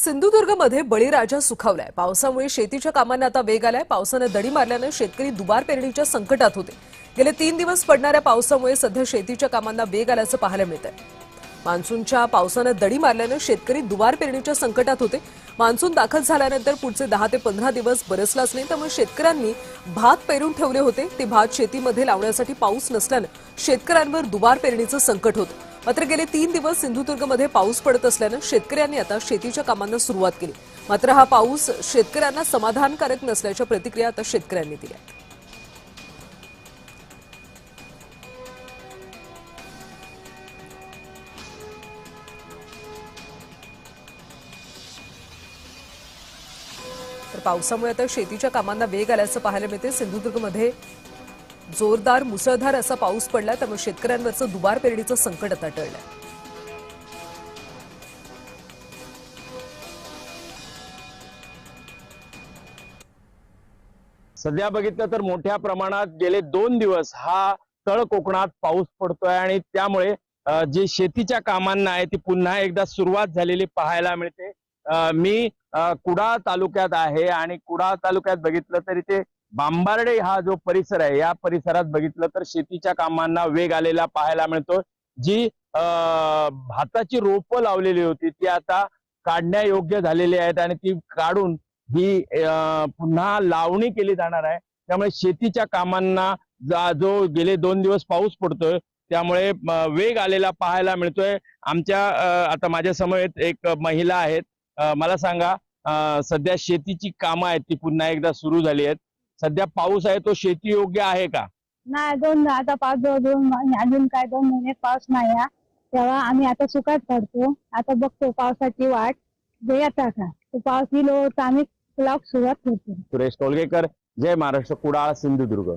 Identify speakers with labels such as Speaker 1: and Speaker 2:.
Speaker 1: सिंधुदुर्गमध्ये बळीराजा सुखावलाय। पावसामुळे शेतीच्या कामांना आता वेग आलाय। पावसाने दडी मारल्याने शेतकरी दुबार पेरणीच्या संकटात होते। गेले 3 दिवस पडणाऱ्या पावसामुळे सध्या शेतीच्या कामांना वेग आल्याचं पाहायला मिळतंय। मान्सूनच्या पावसाने दडी मारल्याने शेतकरी दुबार पेरणीच्या संकटात होते। मान्सून दाखल झाल्यानंतर पुढचे 10 ते 15 दिवस बरसलाच नाही, त्यामुळे शेतकऱ्यांनी भात पेरून ठेवले होते। ते भात शेतीमध्ये लावण्यासाठी पाऊस नसल्याने शेतकऱ्यांवर दुबार पेरणीचं संकट होतं। मात्र गेले 3 दिवस सिंधुदुर्गमध्ये पाऊस पडत असल्याने शेतकऱ्यांनी आता शेतीच्या कामांना सुरुवात केली। मात्र हा पाऊस शेतकऱ्यांना समाधानकारक नसल्याच्या प्रतिक्रिया आता शेतकऱ्यांनी दिल्या। तर पावसामुळे आता शेतीच्या कामांना वेग आल्याचं पाहायला मिळते। सिंधुदुर्गमध्ये जोरदार मुसळधार असा पाऊस पडला, त्यामुळे शेतकऱ्यांवरचं दुबार पेरणीचं संकट आता टळलंय।
Speaker 2: सध्या बघितलं तर मोठ्या प्रमाणात गेले 2 दिवस हा तळ कोकणात पाऊस पडतोय आणि त्यामुळे जे शेतीच्या कामांना आहे ती पुन्हा एकदा सुरुवात झालेली पाहायला मिळते। मी कुडाळ तालुक्यात आहे आणि कुडाळ तालुक्यात बघितलं तरी ते बांबार्डे हा जो परिसर आहे या परिसरात बघितलं तर शेतीच्या कामांना वेग आलेला पाहायला मिळतो। जी भाताची रोपं लावलेली होती ती आता काढण्यायोग्य झालेली आहेत आणि ती काढून ही पुन्हा लावणी केली जाणार आहे। त्यामुळे शेतीच्या कामांना जो गेले 2 दिवस पाऊस पडतोय त्यामुळे वेग आलेला पाहायला मिळतोय। आमच्या आता माझ्या समोर एक महिला आहेत। मला सांगा, सध्या शेतीची कामं आहेत ती पुन्हा एकदा सुरू झाली आहेत। सध्या पाऊस आहे तो शेती योग्य आहे का?
Speaker 3: नाही, आता 5-2 महिने अजून काय 2 महिने पाऊस नाही आहे, तेव्हा आम्ही आता सुकात पडतो। आता बघतो पावसाची वाट येता का, तो पाऊस येईल तर आम्ही सुरुवात करतो।
Speaker 2: सुरेश टोलगेकर, जय महाराष्ट्र, कुडाळ, सिंधुदुर्ग।